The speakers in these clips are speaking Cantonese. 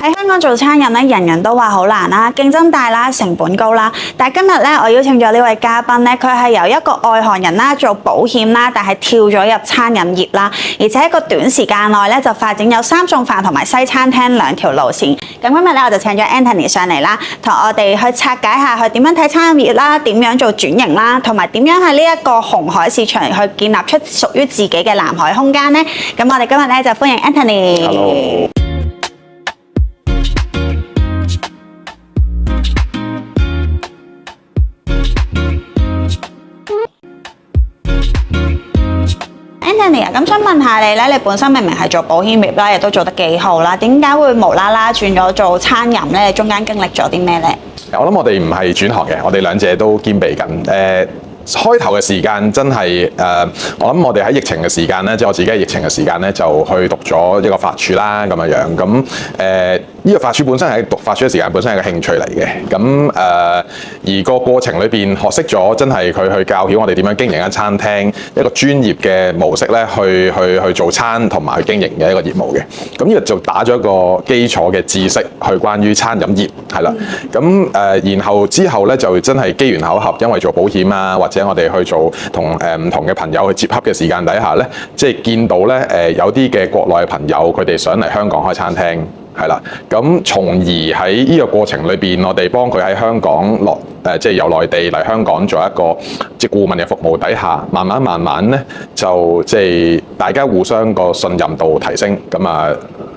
喺香港做餐飲咧，人人都話好難啦，競爭大啦，成本高啦。但係今日咧，我邀請咗呢位嘉賓咧，佢係由一個外行人啦，做保險啦，但係跳咗入餐飲業啦，而且喺一個短時間內咧，就發展有3餸飯同埋西餐廳兩條路線。咁今日咧，我就請咗 Anthony 上嚟啦，同我哋去拆解下佢點樣睇餐飲業啦，點樣做轉型啦，同埋點樣喺呢一個紅海市場去建立出屬於自己嘅藍海空間咧。咁我哋今日咧就歡迎 Anthony。Hello。Anthony 啊，咁想問下你咧，你本身明明係做保險業啦，亦都做得幾好啦，點解會無啦啦轉咗做餐飲咧？中間經歷咗啲咩咧？我諗我哋唔係轉行嘅，我哋兩者都兼備緊。開頭嘅時間真係我諗我哋喺疫情嘅時間咧，即係我自己喺疫情嘅時間咧，就去讀咗一個法處啦咁樣。咁呢個法處本身係讀法處嘅時間本身係個興趣嚟嘅。咁而個過程裏邊學識咗，真係佢去教曉我哋點樣經營間餐廳，一個專業嘅模式咧，去做餐同埋去經營嘅一個業務嘅。咁呢個就打咗一個基礎嘅知識去關於餐飲業係啦。咁然後之後咧就真係機緣巧合，因為做保險啊或者我哋去做同唔同嘅朋友去接洽嘅時間底下咧，即係見到咧有啲嘅國內嘅朋友佢哋想嚟香港開餐廳係啦，咁從而喺呢個過程裏邊，我哋幫佢喺香港即係由內地嚟香港做一個即係顧問嘅服務底下，慢慢咧就即係大家互相個信任度提升，咁啊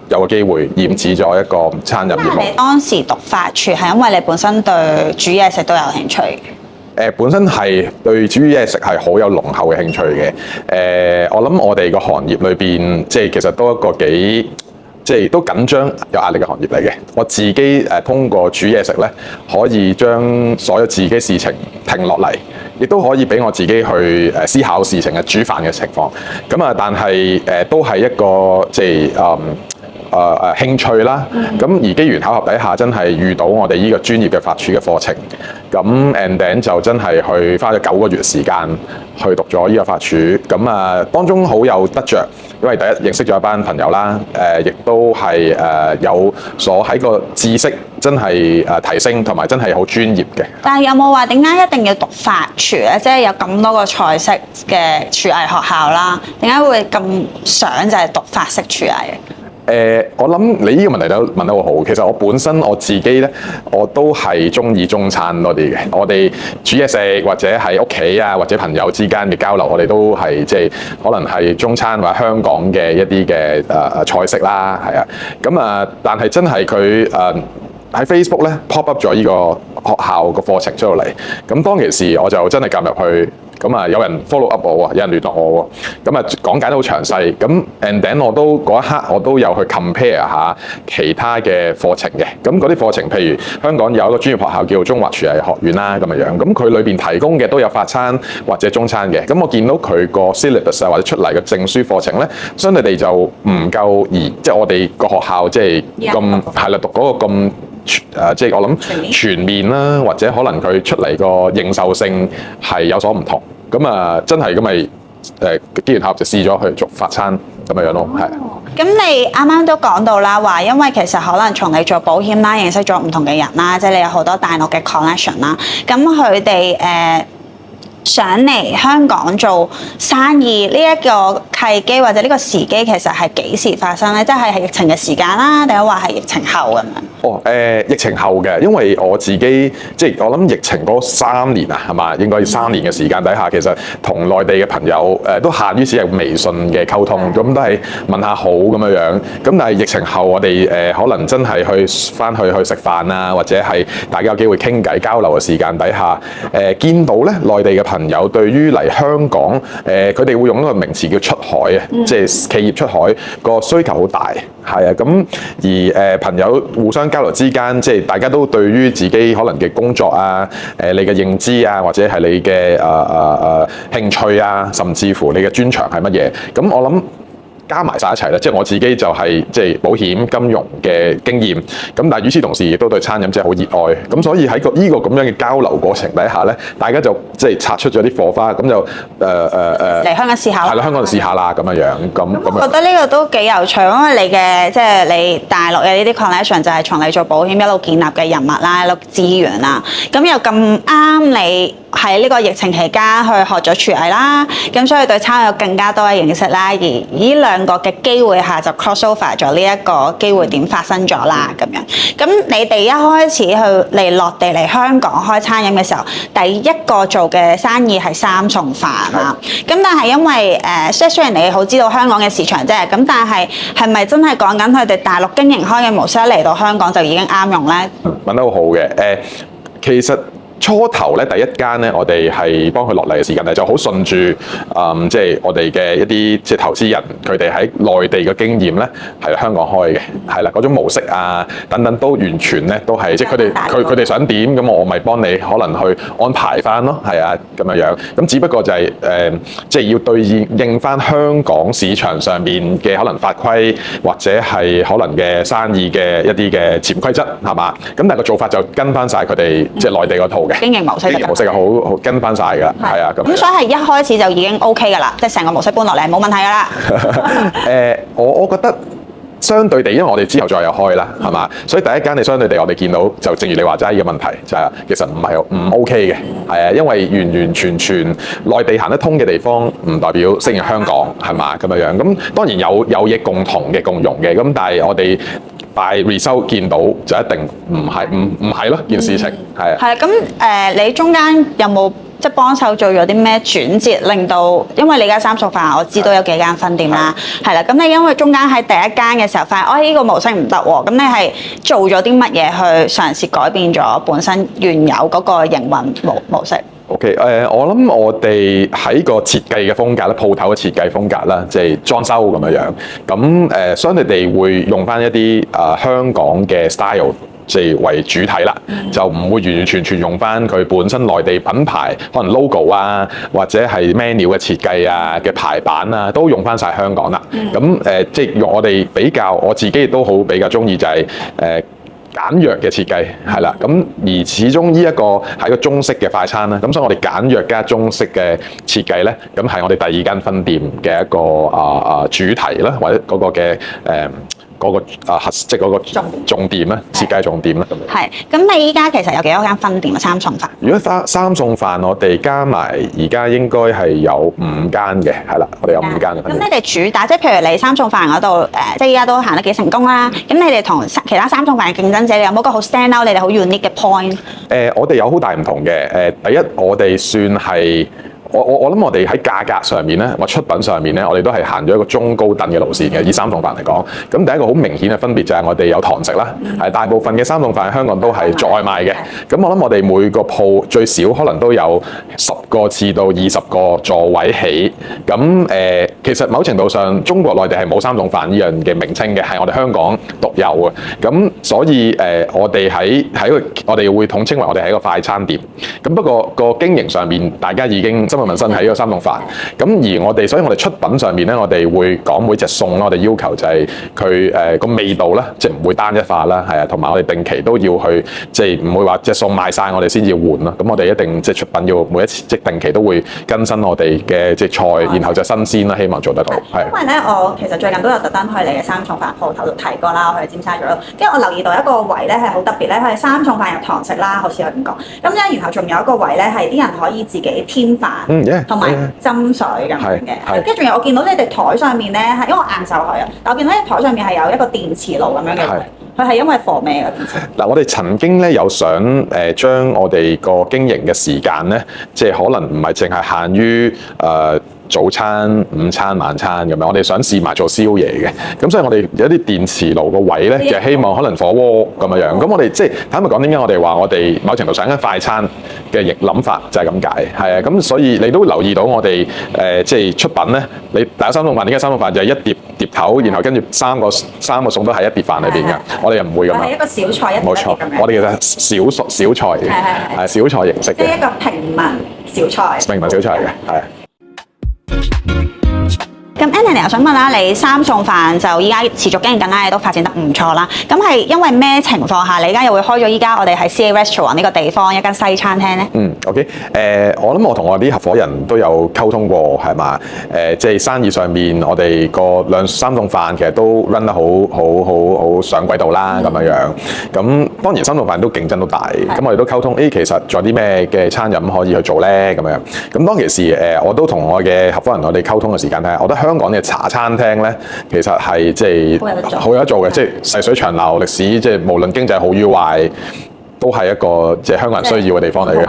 有個機會染指咗一個餐飲業務。你當時讀法處係因為你本身對煮嘢食都有興趣嘅？本身係對煮嘢食係好有濃厚嘅興趣嘅。我諗我哋個行業裏邊，即係其實都一個幾即係都緊張有壓力嘅行業嚟嘅。我自己通過煮嘢食咧，可以將所有自己事情停落嚟，亦都可以俾我自己去思考事情嘅煮飯嘅情況。咁啊，但係都係一個即係興趣啦，咁而機緣巧合底下，真係遇到我哋呢個專業嘅法處嘅課程，咁 and then 就真係去花咗9個月時間去讀咗呢個法處，咁啊當中好有得着，因為第一認識咗一班朋友啦，亦都係有所喺個知識真係提升，同埋真係好專業嘅。但係有冇話點解一定要讀法處咧？即係有咁多個菜式嘅廚藝學校啦，點解會咁想就係讀法式廚藝嘅？我諗你呢個問題都問得好好。其實我本身我自己咧，我都係中意中餐多啲嘅。我哋煮嘢食或者喺屋企啊，或者朋友之間嘅交流，我哋都係即係可能係中餐或者香港嘅一啲嘅菜式啦，係啊。咁啊，但係真係佢喺 Facebook 咧 pop up 咗呢個學校個課程出到嚟。咁當其時我就真係撳入去。咁啊，有人 follow up 我喎，有人聯絡我喎，咁啊講解得好詳細。咁 and then 我都嗰一刻我都有去 compare 下其他嘅課程嘅。咁嗰啲課程，譬如香港有一個專業學校叫做中華廚藝學院啦，咁樣。咁佢裏邊提供嘅都有法餐或者中餐嘅。咁我見到佢個 syllabus 啊或者出嚟嘅證書課程咧，相對地就唔夠即係我哋個學校即係咁係啦，讀嗰個咁。即係我諗全面啦，或者可能佢出嚟個認受性係有所唔同，咁啊真係咁咪機緣巧合就試咗去做法餐咁樣咯，係。咁你啱啱都講到啦，話因為其實可能從你做保險啦，認識咗唔同嘅人啦，即係你有好多大陸嘅 connection 啦，咁佢哋上嚟香港做生意呢一個契機或者呢個時機，其實係幾時發生咧？即係疫情嘅時間啦，定係話係疫情後咁樣？疫情後嘅，因為我自己即係我諗疫情嗰3年啊，係嘛？應該要3年嘅時間底下，其實同內地嘅朋友都限於只係微信嘅溝通，咁都係問下好咁樣。咁但係疫情後，我哋可能真係翻去食飯啊，或者係大家有機會傾偈交流嘅時間底下，見到咧內地嘅朋友對於嚟香港，佢哋會用一個名詞叫出海啊，即係企業出海個需求好大，係啊。咁而朋友互相交流之間，即係大家都對於自己可能嘅工作啊、你嘅認知啊，或者係你嘅興趣啊，甚至乎你嘅專長係乜嘢，咁我諗加埋晒一齊咧，即係我自己就係即係保險金融嘅經驗，咁但係與此同時亦都對餐飲真係好熱愛，咁所以喺呢個咁樣嘅交流過程底下咧，大家就即係擦出咗啲火花，咁就嚟香港試下，係啦，香港就試下啦咁樣，咁我覺得呢個都幾有趣，因為你嘅即係你大陸嘅呢啲 connection 就係從你做保險一路建立嘅人物啦，一路資源啦，咁又咁啱你喺呢個疫情期間去學咗廚藝啦，咁所以對餐有更加多嘅認識啦。而呢兩個嘅機會下就 cross over 咗呢一個機會點發生咗啦，咁樣。咁你哋一開始去嚟落地嚟香港開餐飲嘅時候，第一個做嘅生意係三餸飯啦。咁但係因為即係雖然你好知道香港嘅市場啫，咁但係係咪真係講緊佢哋大陸經營開嘅模式嚟到香港就已經啱用咧？問得好好嘅，其實。初頭咧，第一間咧，我哋係幫佢落嚟嘅時間咧，就好順住，即係我哋嘅一啲即係投資人，佢哋喺內地嘅經驗咧，係香港開嘅，係啦，嗰種模式啊等等都完全咧都係，即係佢哋想點，咁我咪幫你可能去安排翻咯，係啊咁樣，咁只不過就係即係要對應翻香港市場上面嘅可能法規或者係可能嘅生意嘅一啲嘅潛規則係嘛，咁但係個做法就跟翻晒佢哋即係內地嗰套。經營模式係好跟翻晒㗎，係啊咁。咁所以係一開始就已經 OK 㗎啦，即係成個模式搬落嚟冇問題㗎啦。我覺得相對地，因為我哋之後再有開啦，係嘛，所以第一間你相對地我哋見到就正如你話齋嘅問題就係其實唔 OK 嘅，係啊，因為完完全全內地行得通嘅地方唔代表適應香港係嘛咁樣。咁當然有嘢共同嘅共融嘅，咁但係我哋。by result 見到就一定唔係咯，件事情係啊。係啊，咁你中間有冇即係幫手做咗啲咩轉折，令到因為你而家三餸飯我知道有幾間分店啦，係啦，咁你因為中間喺第一間嘅時候發現，呢個模式唔得喎，咁你係做咗啲乜嘢去嘗試改變咗本身原有嗰個營運模式？OK， 我諗我哋喺個設計嘅風格咧，鋪頭嘅設計風格啦，即係裝修咁樣，咁相對地會用翻一啲香港嘅 style 即係為主體啦，就唔會完完全全用翻佢本身內地品牌可能 logo 啊，或者係 menu 嘅設計啊嘅排版啊，都用翻晒香港啦。咁即係我哋比較，我自己亦都好比較中意就係簡約嘅設計係啦，咁而始終呢一個係一個中式嘅快餐啦，咁所以我哋簡約加中式嘅設計咧，咁係我哋第二間分店嘅一個主題啦，或者嗰個嘅嗰個即係嗰個重點啦，設計重點啦。係，咁你依家其實有幾多間分店啊？三餸飯？如果三餸飯，我哋加埋而家應該係有5間嘅，係啦，我哋有5間嘅分店。咁你哋主打，即係譬如你三餸飯嗰度即係依家都行得幾成功啦。咁你哋同其他三餸飯嘅競爭者，你有冇個好 stand out？你哋好 unique 嘅 point？我哋有好大唔同嘅。第一，我哋算係。我諗我哋喺價格上面咧，或出品上面咧，我哋都係行咗一個中高等嘅路線嘅。以三餸飯嚟講，咁第一個好明顯嘅分別就係我哋有堂食啦。係大部分嘅三餸飯喺香港都係做外賣嘅。咁我諗我哋每個鋪最少可能都有10個至到20個座位起。咁其實某程度上，中國內地係冇三餸飯呢樣嘅名稱嘅，係我哋香港獨有嘅。咁所以我哋我哋會統稱為我哋係一個快餐店。咁不過個經營上面，大家已經問身係一個三餸飯，咁而所以我哋出品上面咧，我哋會講每隻餸啦，我哋要求就係佢個味道啦，即係唔會單一化啦，係啊，同埋我哋定期都要去，即係唔會話隻餸賣晒我哋先至換啦。咁我哋一定即係出品要每一次即係定期都會更新我哋嘅即係菜，然後就新鮮啦，希望做得到。係。因為咧，我其實最近都有特登去你嘅三餸飯鋪頭度睇過啦，我去尖沙咀度，跟住我留意到一個位咧係好特別咧，佢係三餸飯有堂食啦，好似我咁講。咁咧，然後仲有一個位咧係啲人可以自己添飯。同埋斟水咁樣嘅，跟住仲有我見到你哋台上面咧，因為我晏晝去啊，但我見到你台上面係有一個電磁爐咁樣嘅，佢係因為火咩嘅電磁爐？嗱，我哋曾經咧有想將我哋個經營嘅時間咧，即係可能唔係淨係限於早餐、午餐、晚餐咁樣，我哋想試埋做宵夜嘅，咁所以我哋有啲電磁爐個位咧，就希望可能火鍋咁樣。咁我哋即係坦白講，點解我哋話我哋某程度上間快餐嘅諗法就係咁解，係啊。咁所以你都留意到我哋即係出品咧，你第一三餸飯點解三餸飯就係一碟頭，然後跟住三個餸都喺一碟飯裏邊嘅，我哋又唔會咁樣。係一個小菜一碟咁樣。冇錯，我哋其實小菜嘅，係小菜形式嘅。即係一個平民小菜。平民小菜嘅，係。咁 Anna Anthony， 想問下你三餸飯就依家持續經營緊啦，亦都發展得唔錯啦。咁係因為咩情況下你而家又會開咗依家我哋喺 CA Restaurant 呢個地方一間西餐廳咧？OK， 我諗我同我啲合夥人都有溝通過，係嘛？即係生意上面，我哋個三餸飯其實都 run 得好上軌道啦，咁樣樣。咁當然三餸飯都競爭都大，咁我哋都溝通，其實仲有啲咩嘅餐飲可以去做咧？咁樣。咁當其時我都同我嘅合夥人我哋溝通嘅時間咧，我覺得香港嘅茶餐廳咧，其實係即係好有得做嘅，即係細水長流歷史，即係無論經濟好與壞，都係一個即係香港人需要嘅地方嚟嘅。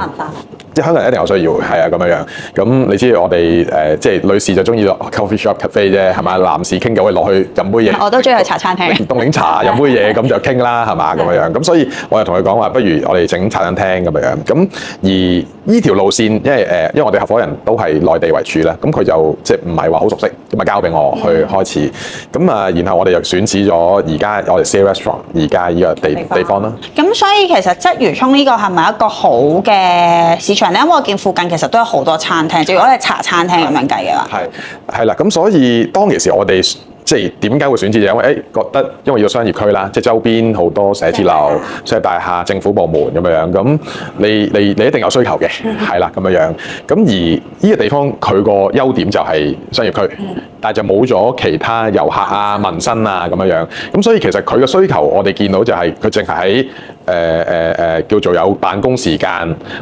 即係香港人一定有需要，係啊咁樣樣。咁你知我哋即係女士就中意落 coffee shop cafe 啫，係嘛？男士傾偈會落去飲杯嘢。我都中意去茶餐廳。凍檸茶飲杯嘢咁就傾啦，係嘛咁樣樣。咁所以我又同佢講話，不如我哋整茶餐廳咁樣樣。咁而呢條路線，因為我哋合夥人都係內地為主啦，咁佢就即係唔係話好熟悉，咁咪交俾我去開始。咁啊，然後我哋又選址咗而家我哋 CA Restaurant 而家呢個地方啦。咁所以其實鰂魚涌呢個係咪一個好嘅市場咧？因為我見附近其實都有好多餐廳，如果係茶餐廳咁樣計嘅話，係啦。咁所以當其時我哋即係點解會選址，就因為覺得因為要商業區啦，即係周邊好多寫字樓、商業大廈、政府部門咁樣，咁你一定有需求嘅，係啦咁樣。咁而呢個地方佢個優點就係商業區，但係就冇咗其他遊客啊、民生啊咁樣。咁所以其實佢嘅需求我哋見到就係佢淨係喺叫做有辦公時間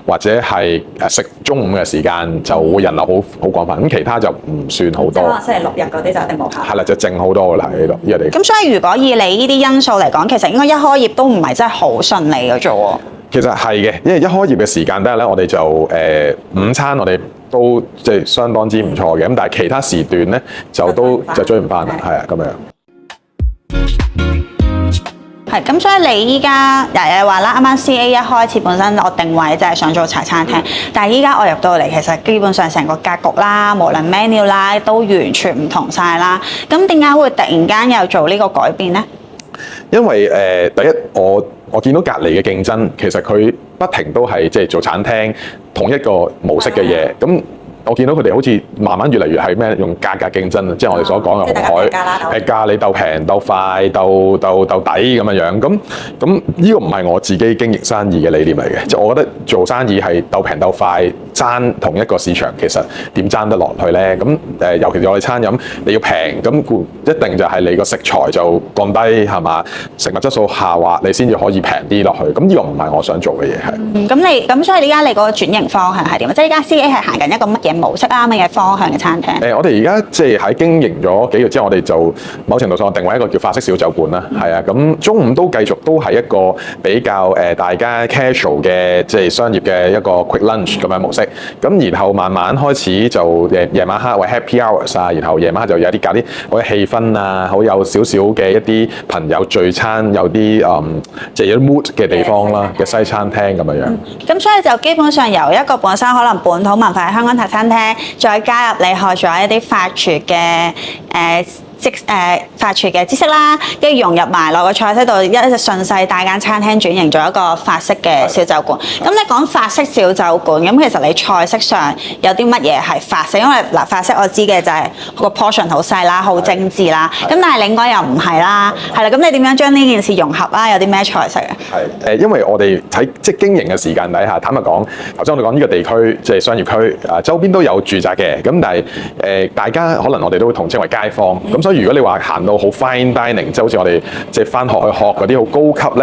或者係食中午嘅時間就會人流好廣泛，咁其他就唔算好多。星期六日嗰啲就一定冇客。係啦，就靜好多㗎啦呢度呢個地方。咁所以如果以你呢啲因素嚟講，其實應該一開業都唔係真係好順利嘅啫喎。其實係嘅，因為一開業嘅時間底下咧，我哋就午餐我哋都即係相當之唔錯嘅，咁但係其他時段咧就追唔翻啦，係啊咁樣。係咁，所以你依家日話啦，啱啱 CA 一開始本身我定位就係想做茶餐廳，但係依家我入到嚟，其實基本上成個格局啦，無論 menu 啦，都完全唔同晒啦。咁點解會突然間又做呢個改變咧？因為第一我見到隔離嘅競爭，其實佢不停都係即係做餐廳同一個模式嘅嘢咁。我見到佢哋好似慢慢越嚟越係咩用價格競爭啊，即係我哋所講嘅紅海價，你鬥平、鬥快、鬥抵咁樣。咁呢個唔係我自己經營生意嘅理念嚟嘅，即係我覺得做生意係鬥平鬥快，爭同一個市場其實點爭得落去咧？咁尤其是我哋餐飲，你要平咁一定就係你個食材就降低係嘛，食物質素下滑，你先至可以平啲落去。咁呢個唔係我想做嘅嘢係。咁所以而家你個轉型方向係點？即係而家 CA 係行緊一個乜嘢模式啊？乜嘢方向嘅餐廳？我哋而家即係喺經營咗幾個月之後，我哋就某程度上定位一個叫法式小酒館啦，係啊。咁中午都繼續都係一個比較大家 casual 嘅即係商業嘅一個 quick lunch 咁樣模式。咁然後慢慢開始就夜晚黑或 happy hours 啊，然後夜晚黑就有啲搞啲好嘅氣氛啊，好有少少嘅一啲朋友聚餐，有啲即係有啲 mood 嘅地方啦嘅西餐廳咁樣。咁所以就基本上由一個本身可能本土文化嘅香港茶餐廳，再加入你學咗一啲法廚嘅法廚嘅知識啦，跟住融入埋落個菜式度，一直順勢帶間餐廳轉型做一個法式嘅小酒館。咁你講法式小酒館，咁其實你菜式上有啲乜嘢係法式？因為嗱法式我知嘅就係個 portion 好細啦，好精緻啦。咁但係你應該又唔係啦，係啦。咁你點樣將呢件事融合啦？有啲咩菜式啊？係因為我哋喺即係經營嘅時間底下，坦白講，頭先我哋講呢個地區即係商業區周邊都有住宅嘅，咁但係大家可能我哋都會同稱為街坊，咁所以如果你話行到好 fine dining，即係好似我哋即係返學去學嗰啲好高級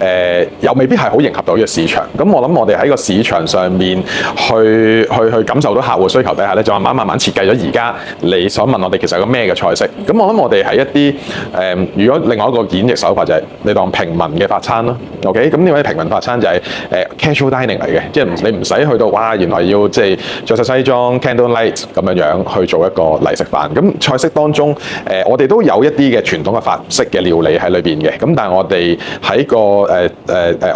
咧，又未必係好迎合到呢個市場。咁我諗我哋喺個市場上面去感受到客戶需求底下咧，就慢慢設計咗而家你想問我哋其實有個咩嘅菜式。咁我諗我哋係一啲如果另外一個演繹手法就係你當平民嘅法餐咯。OK， 咁呢位平民法餐就係casual dining 嚟嘅，即係你唔使去到哇，原來要即係着晒西裝 candlelight 咁樣去做一個禮食飯。咁菜式當中我哋都有一啲嘅傳統嘅法式嘅料理喺裏邊嘅，咁但係我哋喺個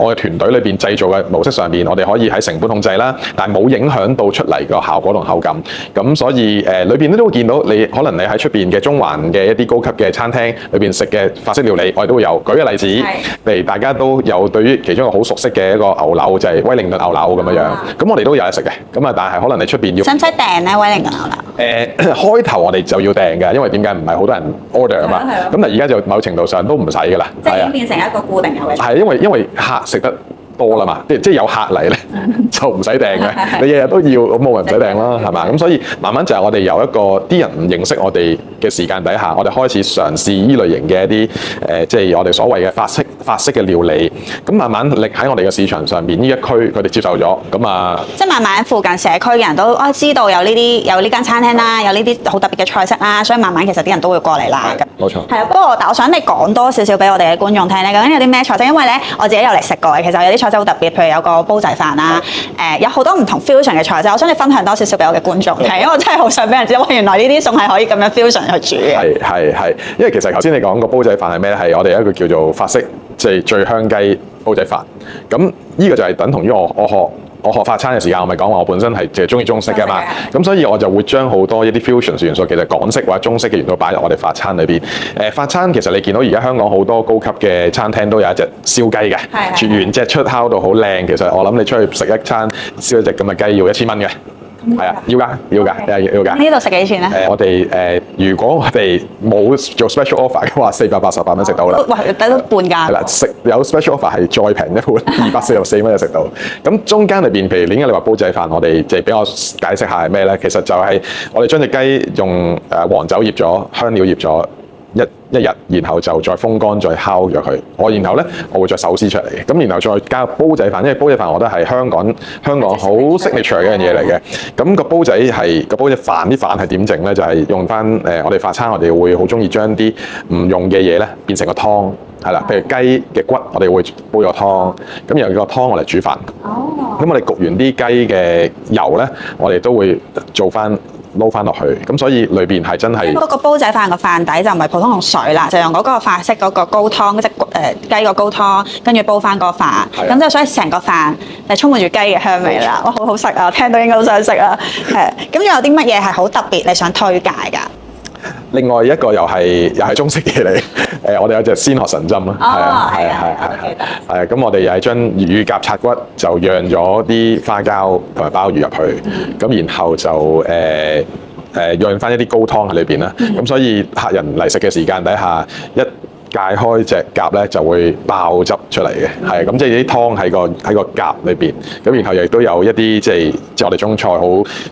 我嘅團隊裏邊製造嘅模式上邊，我哋可以喺成本控制啦，但係冇影響到出嚟個效果同口感。咁所以裏邊都會見到你可能你喺出邊嘅中環嘅一啲高級嘅餐廳裏邊食嘅法式料理，我哋都會有。舉個例子，例如大家都有對於其中一個好熟悉嘅一個牛柳就係威靈頓牛柳咁樣樣，咁我哋都有得食嘅。咁啊，但係可能你出邊要使唔使訂咧威靈頓牛柳？開頭我哋就要訂嘅，因為點解唔係好多人 order 啊嘛。咁但係而家就某程度上都唔使㗎啦。即係已經變成一個固定嘅位。係因為客食得多啦嘛，即係有客嚟咧就唔使訂嘅，你日日都要咁冇人唔使訂啦，係嘛？咁所以慢慢就係我哋由一個啲人唔認識我哋嘅時間底下，我哋開始嘗試依類型嘅一啲即係我哋所謂嘅法式嘅料理，咁慢慢力喺我哋嘅市場上面呢一區佢哋接受咗，咁啊，即係慢慢附近社區嘅人都知道有呢間餐廳啦，有呢啲好特別嘅菜式啦，所以慢慢其實啲人都會過嚟啦。冇錯。係啊，不過但我想你講多少少俾我哋嘅觀眾聽咧，究竟有啲咩菜式？因為咧我自己有嚟食過嘅，其實有啲菜式好特別，譬如有個煲仔飯啦，有好多唔同 fusion 嘅菜式，我想你分享多少少俾我嘅觀眾聽，因為我真係好想俾人知道，原來呢啲餸係可以咁樣 fusion 去煮嘅。係，因為其實頭先你講個煲仔飯係咩咧？係我哋一個叫做法式即係醉香雞煲仔飯。咁呢個就係等同於我學法餐嘅時間，我咪講話我本身係淨係中意中式嘅嘛。咁所以我就會將好多一啲 fusion 元素，其實港式或者中式嘅元素擺入我哋法餐裏邊。法餐其實你見到而家香港好多高級嘅餐廳都有一隻燒雞嘅，絕緣隻出烤到好靚。其實我諗你出去食一餐燒一隻咁嘅雞要1000蚊嘅。係啊，要㗎。呢度食幾錢咧？我哋如果我哋冇做 special offer 嘅話，488蚊食到啦。喂，抵到半價。係啦，有 special offer 係再平一半，244蚊就食到。咁中間裏邊，譬如點解你話煲仔飯，我哋即係俾我解釋下係咩咧？其實就係我哋將隻雞用黃酒醃咗、香料醃咗一日，然後就再風乾再烤咗佢。然後咧，我會再手撕出嚟嘅。咁然後再加煲仔飯，因為煲仔飯我覺得係香港好 signature 嘅一樣嘢嚟嘅。咁個煲仔飯啲飯係點整咧？就係用翻我哋法餐，我哋會好中意將啲唔用嘅嘢咧變成個湯，係啦。譬如雞嘅骨，我哋會煲咗湯，咁然後個湯我嚟煮飯。咁我哋焗完啲雞嘅油咧，我哋都會做翻。撈翻落去，咁所以裏邊係真係嗰個煲仔飯個飯底就唔係普通用水啦，就用嗰個法式嗰個高湯，即係雞個高湯，跟住煲翻個飯，咁就所以成個飯就充滿住雞嘅香味啦。哇，好好食啊！聽到應該好想食啊。係，咁仲有啲乜嘢係好特別你想推介㗎？另外一個又係中式嘢嚟，我哋有隻鮮殼神針啦，係咁我哋又係將乳鴿拆骨就釀咗啲花膠同埋鮑魚入去，咁然後就釀翻一啲高湯喺裏邊啦，咁所以客人嚟食嘅時間底下一解開隻鴿咧就會爆汁出嚟嘅，係咁即係啲湯喺個鴿裏邊，咁然後亦都有一啲即係我哋中菜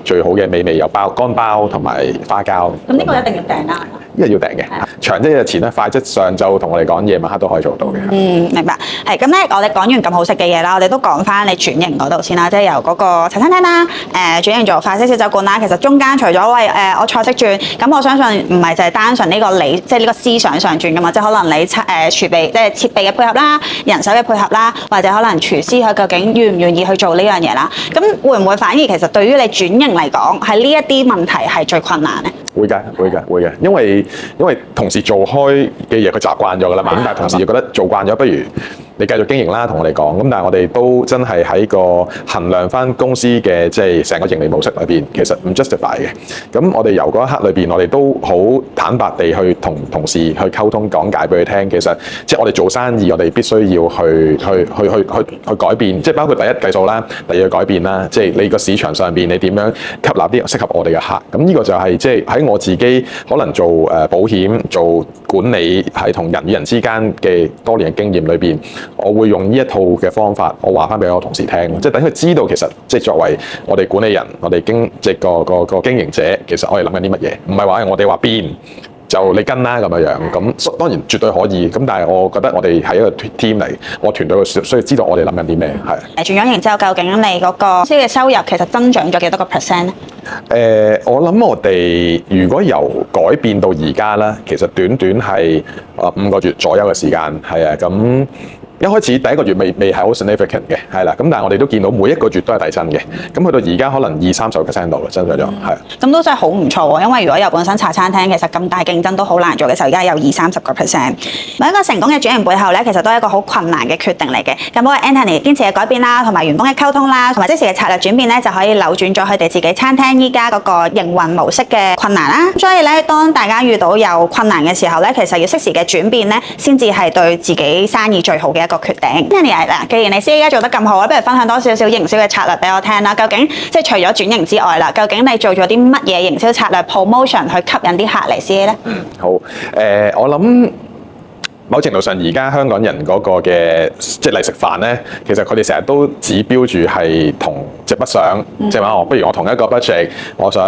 最好嘅美味，有乾鮑同埋花膠。咁呢個一定要訂啦。呢個要訂嘅，長一日前咧，快即上晝同我哋講，夜晚黑都可以做到嘅。明白。係咁咧，我哋講完咁好食嘅嘢啦，我哋都講翻你轉型嗰度先啦，即係由嗰個茶餐廳啦，轉型做法式小酒館啦。其實中間除咗我菜式轉，咁我相信唔係就係單純呢個即係呢個思想上轉噶嘛，即係可能你儲備即係設備嘅配合啦、人手嘅配合啦，或者可能廚師佢究竟願唔願意去做呢樣嘢啦。咁會唔會反而其實對於你轉型嚟講，係呢一啲問題係最困難咧？會嘅，因為同事做開嘅嘢佢習慣咗㗎啦嘛，咁但係同事又覺得做慣咗，不如你繼續經營啦，同我哋講。咁但係我哋都真係喺個衡量翻公司嘅即係成個盈利模式裏邊，其實唔 justify 嘅。咁我哋由嗰一刻裏邊，我哋都好坦白地去同同事去溝通講解俾佢聽。其實即係我哋做生意，我哋必須要去改變，即係包括第一計數啦，第二改變啦，即係你個市場上邊你點樣吸納啲適合我哋嘅客。咁呢個就係即係喺我自己可能做保險、做管理係同人與人之間嘅多年嘅經驗裏邊，我會用呢一套嘅方法，我話翻俾我同事聽，即係等佢知道其實即係作為我哋管理人，我哋即係個經營者，其實我哋諗緊啲乜嘢，唔係話我哋話變就你跟啦咁樣。咁當然絕對可以，咁但係我覺得我哋係一個 team 嚟，我團隊需要知道我哋諗緊啲咩係。轉咗型之後，究竟你嗰個公司嘅收入其實增長咗幾多個 percent 咧？我諗我哋如果由改變到而家啦，其實短係5個月左右嘅時間，係啊，咁一開始第一個月未係好 significant 嘅，係啦。咁但係我哋都見到每一個月都係遞增嘅。咁去到而家可能20-30% 度啦，增長咗係。咁都真係好唔錯喎，因為如果有本身茶餐廳其實咁大競爭都好難做嘅時候，而家有20-30%。每一個成功嘅轉型背後咧，其實都係一個好困難嘅決定嚟嘅。咁不過 Anthony 堅持嘅改變啦，同埋員工嘅溝通啦，同埋即時嘅策略轉變咧，就可以扭轉咗佢哋自己餐廳依家嗰個營運模式嘅困難啦。所以咧，當大家遇到有困難嘅時候咧，其實要適時嘅轉變咧，先至係對自己生意最好嘅一個決定。既然你而家做得咁好啦，不如分享多少少營銷嘅策略俾我聽啦。究竟即係除咗轉型之外啦，究竟你做咗啲乜嘢營銷策略 promotion 去吸引啲客嚟先咧？好，我諗某程度上而家香港人嗰個嘅即係嚟食飯咧，其實佢哋成日都指標住係同即係北上，即係話不如我同一個 budget， 我想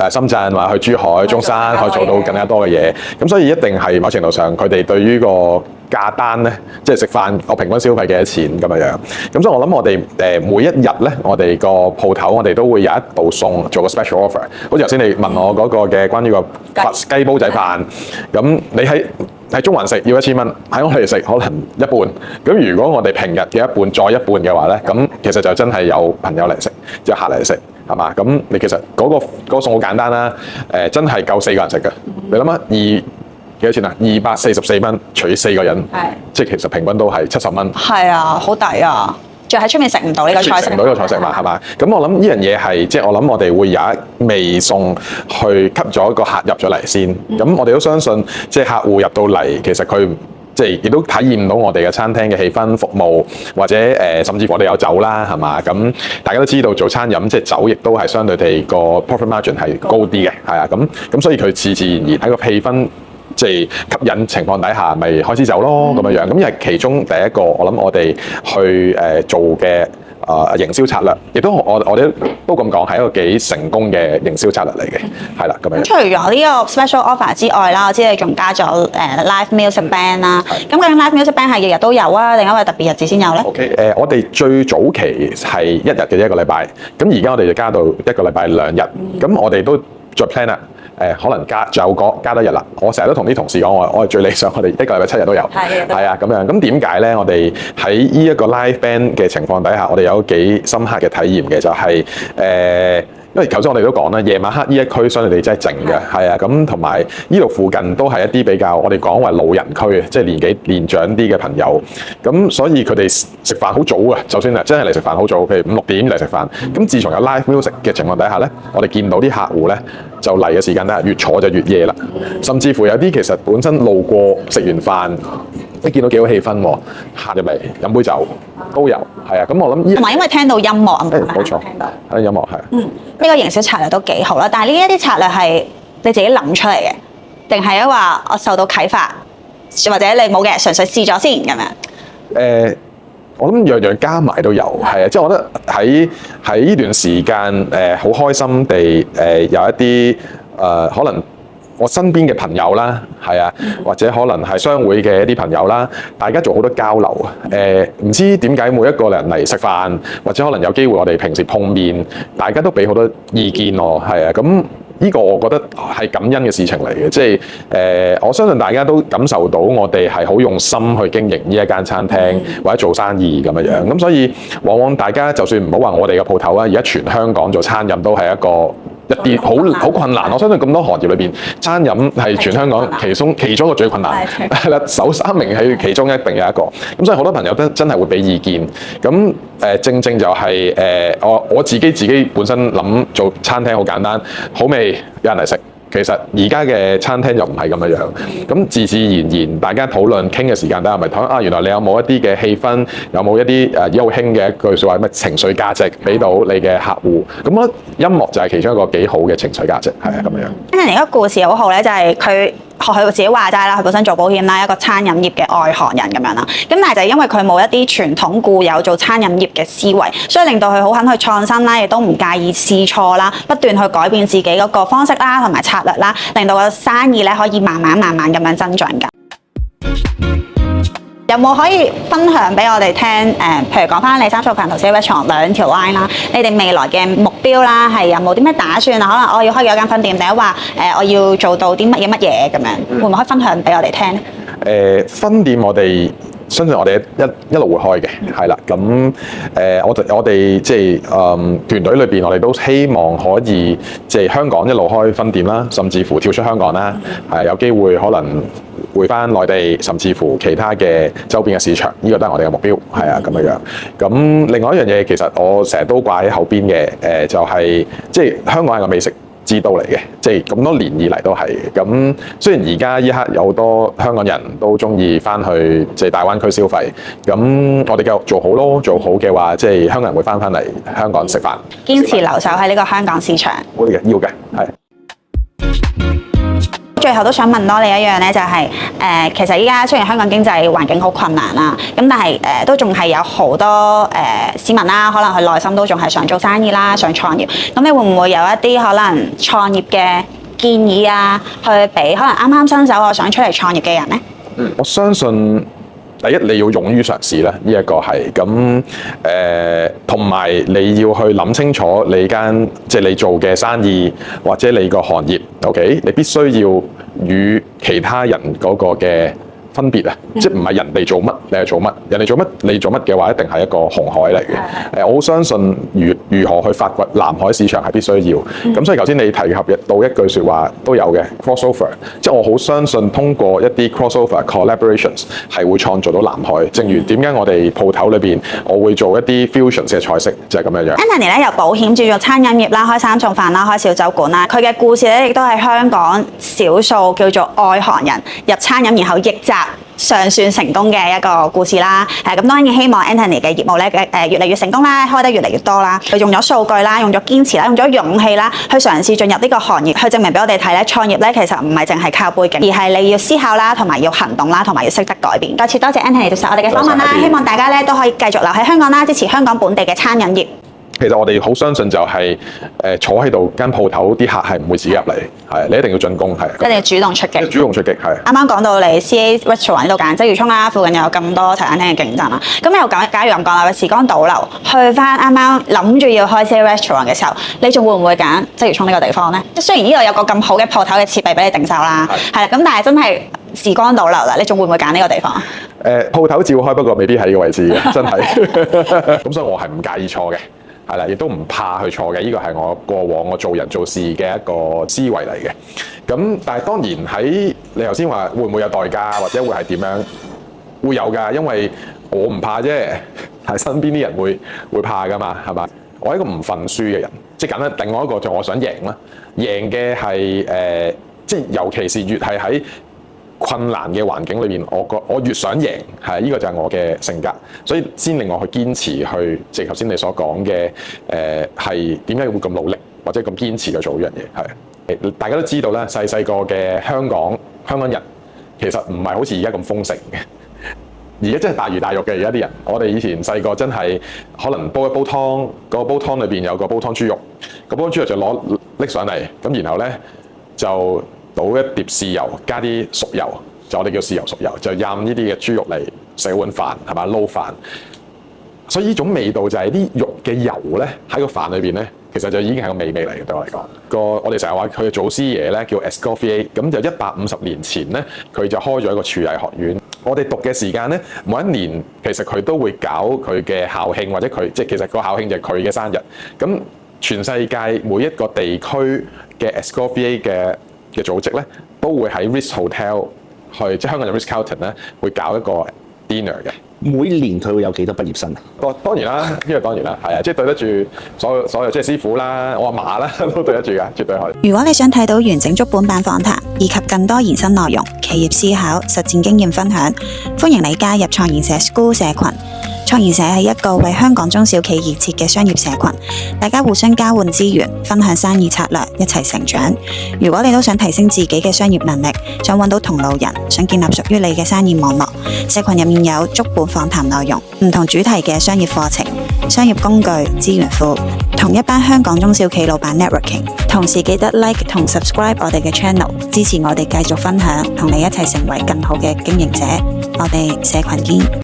深圳或者去珠海、中山可以做到更加多嘅嘢。咁所以一定係某程度上佢哋對於個價單咧，即係食飯，我平均消費幾多錢咁樣。咁所以我諗我哋每一日咧，我哋個鋪頭我哋都會有一道餸做個 special offer。好似頭先你問我嗰個嘅關於個雞煲仔飯，咁你喺中環食要1000蚊，喺我哋食可能一半。咁如果我哋平日嘅一半再一半嘅話咧，咁其實就真係有朋友嚟食，即係客嚟食，係嘛？咁你其實嗰個餸好簡單啦，真係夠4個人食嘅。你諗下幾多錢啊？244蚊除以4個人，即係其實平均都係70蚊。係啊，好抵啊！仲喺出面食唔到呢個菜式，食唔到呢個菜式嘛，係嘛？咁我諗呢樣嘢係即係我諗我哋會有一味餸去吸咗個客入咗嚟先。咁我哋都相信即係客戶入到嚟，其實佢即係亦都體驗到我哋嘅餐廳嘅氣氛、服務，或者甚至乎我哋有酒啦，係嘛？咁大家都知道做餐飲即係酒亦都係相對地個 profit margin 係高啲嘅，係啊。咁所以佢自然喺個氣氛即係吸引情況底下，咪開始走咯咁樣。咁因為其中第一個我諗我哋去做嘅營銷策略，亦都我哋都咁講係一個幾成功嘅營銷策略嚟嘅，係啦咁樣。除咗呢個 special offer 之外啦，我知你仲加咗live music band 啦。咁究竟 live music band 係日日都有啊，定因為特別日子先有咧？OK， 我哋最早期係一日嘅一個禮拜，咁而家我哋就加到一個禮拜2日。咁我哋都再 plan 啦。可能加多一日啦。我成日都同啲同事講，我係最理想，我哋一個禮拜7日都有。係啊，咁樣。咁點解咧？我哋喺呢一個 live band 嘅情況底下，我哋有幾深刻嘅體驗嘅，就係因為頭先我哋都講啦，夜晚黑呢一區相對地真係靜嘅，係啊，咁同埋呢度附近都係一啲比較我哋講為老人區嘅，即係年長啲嘅朋友，咁所以佢哋食飯好早啊，就算係真係嚟食飯好早，譬如5、6點嚟食飯。咁自從有 live music 嘅情況底下咧，我哋見到啲客戶咧就嚟嘅時間咧越坐就越夜啦，甚至乎有啲其實本身路過食完飯，一見到幾好氣氛喎，行入嚟飲杯酒都有，係啊，咁我諗同埋因為聽到音樂啊，冇錯，聽音樂係。呢個營銷策略都幾好啦，但係呢一啲策略係你自己諗出嚟嘅，定係話我受到啟發，或者你冇嘅，純粹試咗先咁樣？我諗樣樣加埋都有，係啊，即係我覺得喺呢段時間好開心地有一啲可能我身邊嘅朋友啦，係啊，或者可能係商會嘅一啲朋友啦，大家做好多交流啊。唔知點解每一個人嚟食飯，或者可能有機會我哋平時碰面，大家都俾好多意見我，係啊，咁。呢個我覺得係感恩嘅事情嚟嘅，即係我相信大家都感受到我哋係好用心去經營呢一間餐廳或者做生意咁樣，咁所以往往大家就算唔好話我哋嘅鋪頭啊，而家全香港做餐飲都係一啲好困難。我相信咁多行業裏邊，餐飲係全香港其中一個最困難，係啦，首3名係其中一定有一個。咁所以好多朋友真係會俾意見。咁正就係我自己本身諗做餐廳好簡單，好味有人嚟食。其實而家嘅餐廳又唔係咁樣，咁自然大家討論傾嘅時間，大家咪討論啊，原來你有冇一啲嘅氣氛，有冇一啲好興嘅一句説話，咩情緒價值俾到你嘅客戶？咁我音樂就係其中一個幾好嘅情緒價值，係啊咁樣。而家故事好好咧，就係佢學佢自己話齋啦，佢本身做保險啦，一個餐飲業嘅外行人咁樣啦。咁但係就係因為佢冇一啲傳統固有做餐飲業嘅思維，所以令到佢好肯去創新啦，亦都唔介意試錯啦，不斷去改變自己嗰個方式啦，同埋策略啦，令到個生意咧可以慢慢咁樣增長㗎。有冇可以分享俾我哋聽？譬如講翻你三素飯頭先 restaurant 2條 line 啦，你哋未來嘅目標啦，係有冇啲咩打算啊？可能我要開幾間分店，定係話我要做到啲乜嘢咁樣？會唔會可以分享俾我哋聽咧？分店我哋相信我哋一路會開嘅，係啦。咁我哋即係團隊裏邊，我哋都希望可以即係香港一路開分店啦，甚至乎跳出香港啦，係有機會可能會返內地，甚至乎其他嘅周邊嘅市場，呢個都係我哋嘅目標，係啊咁樣樣。咁另外一樣嘢，其實我成日都掛喺後邊嘅，就係即係香港係個美食之都嚟嘅，即係咁多年以嚟都係。咁雖然而家依刻有好多香港人都中意翻去即係大灣區消費，咁我哋繼續做好咯，做好嘅話，即係香港人會翻嚟香港食飯，堅持留守喺呢個香港市場。好嘅，要嘅，係。最後都想問多你一樣咧，就係其實依家雖然香港經濟環境好困難啦，咁但係都仲係有好多市民啦，可能佢內心都仲係想做生意啦，想創業。咁你會唔會有一啲可能創業嘅建議啊，去俾可能啱啱新手我想出嚟創業嘅人咧？我相信第一你要勇於嘗試啦，呢一個係咁同埋你要去諗清楚你間即係你做嘅生意或者你個行業 ，OK， 你必須要與其他人嗰個嘅分別啊，即係唔係人哋做乜你係做乜，人哋做乜你做乜嘅話，一定係一個紅海嚟嘅。我好相信如何去發掘藍海市場係必須要。咁所以頭先你提及到一句説話都有嘅 crossover， 即係我好相信通過一啲 crossover collaborations 係會創造到藍海。正如點解我哋鋪頭裏邊我會做一啲 fusions 嘅菜式，就係咁樣樣。Anthony 咧由保險轉做餐飲業啦，開三餸飯啦，開小酒館啦。佢嘅故事咧亦都係香港少數叫做外行人入餐飲然後逆襲尚算成功嘅一個故事啦。咁當然希望 Anthony 嘅業務咧越嚟越成功啦，開得越嚟越多啦。佢用咗數據啦，用咗堅持啦，用咗勇氣啦，去嘗試進入呢個行業，去證明俾我哋睇咧，創業咧其實唔係淨係靠背景，而係你要思考啦，同埋要行動啦，同埋要識得改變。再次多謝 Anthony 接受我哋嘅訪問啦，希望大家咧都可以繼續留喺香港啦，支持香港本地嘅餐飲業。其實我哋好相信就係坐喺度間鋪頭啲客係唔會自己入嚟，係你一定要進攻，係一定要主動出擊。主動出擊係。啱啱講到你 CA Restaurant 呢度揀鰂魚涌啦，附近有咁多茶餐廳嘅競爭啦。咁又假如咁講啦，時光倒流，去翻啱啱諗住要開 CA Restaurant 嘅時候，你仲會唔會揀鰂魚涌呢個地方咧？即雖然呢度有個咁好嘅鋪頭嘅設備俾你頂手啦，係啦，咁但係真係時光倒流啦，你仲會唔會揀呢個地方？鋪頭照開，不過未必喺呢個位置嘅，真係。咁所以我係唔介意錯嘅。係啦，亦都唔怕去錯嘅，呢個係我過往我做人做事嘅一個思維嚟嘅。咁但係當然喺你頭先話會唔會有代價，或者會係點樣？會有㗎，因為我唔怕啫，係身邊啲人會怕㗎嘛，係嘛？我係一個唔忿輸嘅人，即係簡單。另外一個就我想贏啦，贏嘅係即係尤其是越係喺困難嘅環境裏邊，我越想贏，係呢個就係我嘅性格，所以先令我去堅持去，即係頭先你所講嘅係點解會咁努力或者咁堅持去做呢樣嘢？係大家都知道啦，細個嘅香港人其實唔係好似而家咁豐盛嘅，而家真係大魚大肉嘅而家啲人。我哋以前細個真係可能煲一煲湯，個煲湯裏邊有個煲湯豬肉，個煲湯豬肉就拎上嚟，咁然後咧就倒一碟豉油，加啲熟油，就我哋叫豉油熟油，就蘸呢啲嘅豬肉嚟食碗飯，係嘛，撈飯。所以呢種味道就係啲肉嘅油咧喺個飯裏邊咧，其實就已經係個美味嚟嘅。對我嚟講，我哋成日話佢嘅祖師爺咧叫 Escoffier， 咁就150年前咧佢就開咗一個廚藝學院。我哋讀嘅時間咧，每一年其實佢都會搞佢嘅校慶，或者佢即係其實個校慶就係佢嘅生日。咁全世界每一個地區嘅 Escoffier 嘅組織咧，都會喺 Ritz Hotel 去，即係香港嘅 Ritz Carlton 咧，會搞一個 dinner 嘅。每年佢會有幾多畢業生啊？當然啦，呢個當然啦，係啊，即係對得住所有即係師傅啦，我阿嫲啦都對得住㗎，絕對可以。如果你想睇到完整足本版訪談以及更多延伸內容、企業思考、實戰經驗分享，歡迎你加入創研社 School 社群。創研社係一個為香港中小企而設嘅商業社群，大家互相交換資源，分享生意策略，一齊成長。如果你都想提升自己嘅商業能力，想揾到同路人，想建立屬於你嘅生意網絡，社群入面有足本訪談內容、唔同主題嘅商業課程、商業工具、資源庫，同一班香港中小企老闆 networking。同時記得 like 同 subscribe 我哋嘅 channel， 支持我哋繼續分享，同你一齊成為更好嘅經營者。我哋社群見。